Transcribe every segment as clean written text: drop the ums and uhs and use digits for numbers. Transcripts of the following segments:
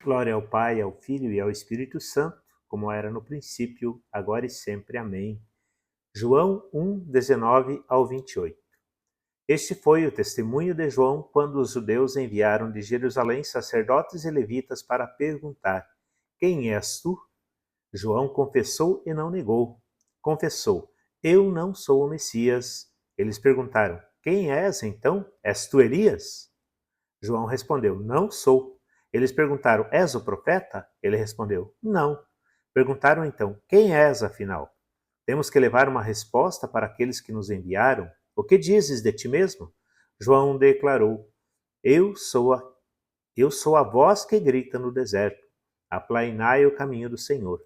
Glória ao Pai, ao Filho e ao Espírito Santo, como era no princípio, agora e sempre. Amém. João 1, 19 ao 28. Este foi o testemunho de João quando os judeus enviaram de Jerusalém sacerdotes e levitas para perguntar: Quem és tu? João confessou e não negou. Confessou: Eu não sou o Messias. Eles perguntaram: Quem és então? És tu Elias? João respondeu: Não sou. Eles perguntaram: És o profeta? Ele respondeu: Não. Perguntaram então: Quem és, afinal? Temos que levar uma resposta para aqueles que nos enviaram. O que dizes de ti mesmo? João declarou: Eu sou a, eu sou a voz que grita no deserto. Aplainai o caminho do Senhor.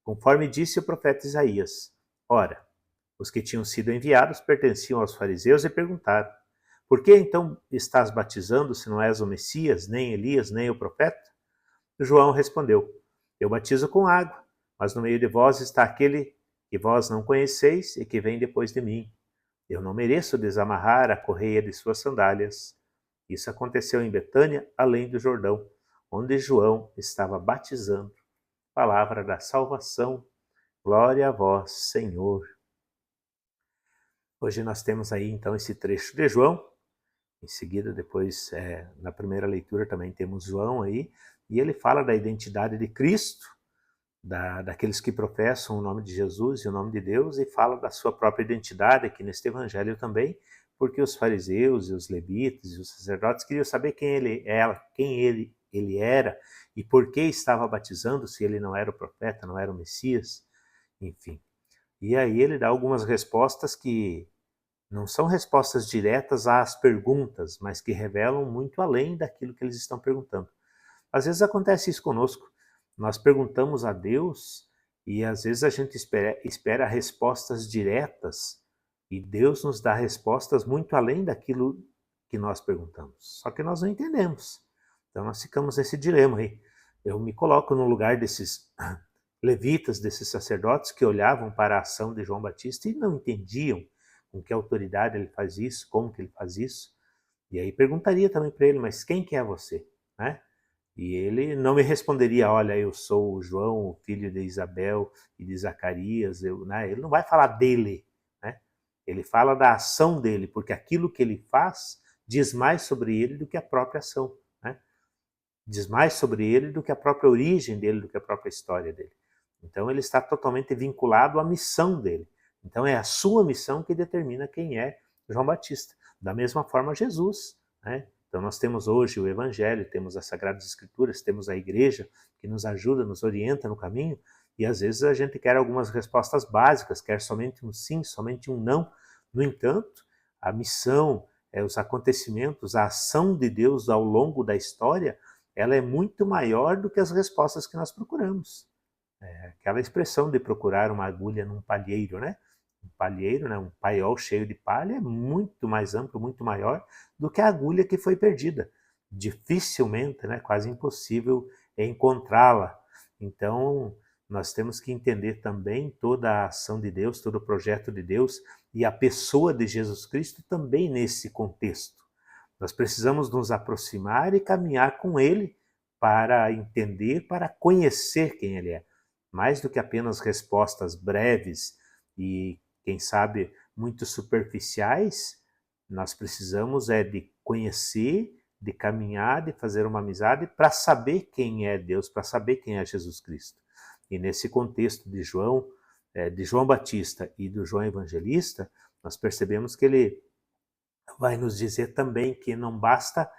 Conforme disse o profeta Isaías. Ora, os que tinham sido enviados pertenciam aos fariseus e perguntaram: Por que então estás batizando se não és o Messias, nem Elias, nem o profeta? João respondeu: Eu batizo com água, mas no meio de vós está aquele que vós não conheceis e que vem depois de mim. Eu não mereço desamarrar a correia de suas sandálias. Isso aconteceu em Betânia, além do Jordão, onde João estava batizando. Palavra da salvação. Glória a vós, Senhor. Hoje nós temos aí então esse trecho de João. Em seguida, depois, na primeira leitura também temos João aí, e ele fala da identidade de Cristo, daqueles que professam o nome de Jesus e o nome de Deus, e fala da sua própria identidade aqui neste evangelho também, porque os fariseus e os levitas e os sacerdotes queriam saber quem ele era, ele era, e por que estava batizando, se ele não era o profeta, não era o Messias, enfim. E aí ele dá algumas respostas que não são respostas diretas às perguntas, mas que revelam muito além daquilo que eles estão perguntando. Às vezes acontece isso conosco. Nós perguntamos a Deus e às vezes a gente espera respostas diretas e Deus nos dá respostas muito além daquilo que nós perguntamos. Só que nós não entendemos. Então nós ficamos nesse dilema aí. Eu me coloco no lugar desses levitas, desses sacerdotes que olhavam para a ação de João Batista e não entendiam com que autoridade ele faz isso, como que ele faz isso. E aí perguntaria também para ele, mas quem que é você? Né? E ele não me responderia, olha, eu sou o João, o filho de Isabel e de Zacarias. Né? Ele não vai falar dele, né? Ele fala da ação dele, porque aquilo que ele faz diz mais sobre ele do que a própria ação. Né? Diz mais sobre ele do que a própria origem dele, do que a própria história dele. Então ele está totalmente vinculado à missão dele. Então é a sua missão que determina quem é João Batista. Da mesma forma Jesus, né? Então nós temos hoje o Evangelho, temos as Sagradas Escrituras, temos a Igreja que nos ajuda, nos orienta no caminho, e às vezes a gente quer algumas respostas básicas, quer somente um sim, somente um não. No entanto, a missão, os acontecimentos, a ação de Deus ao longo da história, ela é muito maior do que as respostas que nós procuramos. Aquela expressão de procurar uma agulha num palheiro, né? Um palheiro, né? Um paiol cheio de palha é muito mais amplo, muito maior do que a agulha que foi perdida. Dificilmente, né? Quase impossível encontrá-la. Então, nós temos que entender também toda a ação de Deus, todo o projeto de Deus e a pessoa de Jesus Cristo também nesse contexto. Nós precisamos nos aproximar e caminhar com Ele para entender, para conhecer quem Ele é. Mais do que apenas respostas breves e, quem sabe, muito superficiais, nós precisamos de conhecer, de caminhar, de fazer uma amizade para saber quem é Deus, para saber quem é Jesus Cristo. E nesse contexto de João Batista e do João Evangelista, nós percebemos que ele vai nos dizer também que não basta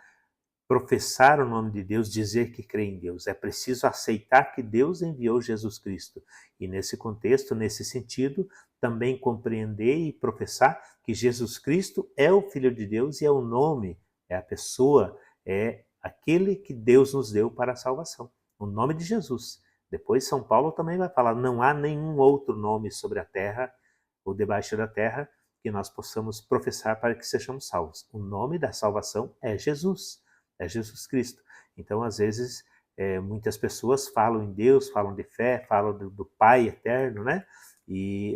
professar o nome de Deus, dizer que crê em Deus. É preciso aceitar que Deus enviou Jesus Cristo. E nesse contexto, nesse sentido, também compreender e professar que Jesus Cristo é o Filho de Deus e é o nome, é a pessoa, é aquele que Deus nos deu para a salvação. O nome de Jesus. Depois São Paulo também vai falar, não há nenhum outro nome sobre a terra ou debaixo da terra que nós possamos professar para que sejamos salvos. O nome da salvação é Jesus. É Jesus Cristo. Então, às vezes, muitas pessoas falam em Deus, falam de fé, falam do Pai eterno, né?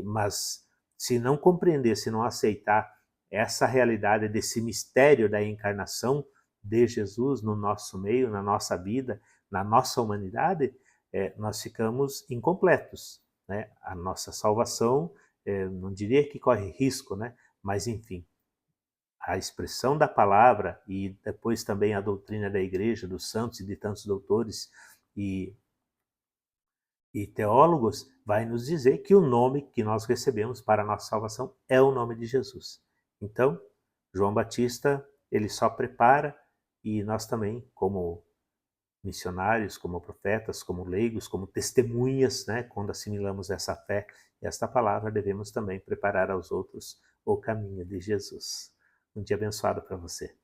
Mas se não compreender, se não aceitar essa realidade desse mistério da encarnação de Jesus no nosso meio, na nossa vida, na nossa humanidade, nós ficamos incompletos, né? A nossa salvação, não diria que corre risco, né? Mas enfim, a expressão da palavra e depois também a doutrina da igreja, dos santos e de tantos doutores e teólogos, vai nos dizer que o nome que nós recebemos para a nossa salvação é o nome de Jesus. Então, João Batista, ele só prepara, e nós também, como missionários, como profetas, como leigos, como testemunhas, né, quando assimilamos essa fé e esta palavra, devemos também preparar aos outros o caminho de Jesus. Um dia abençoado para você.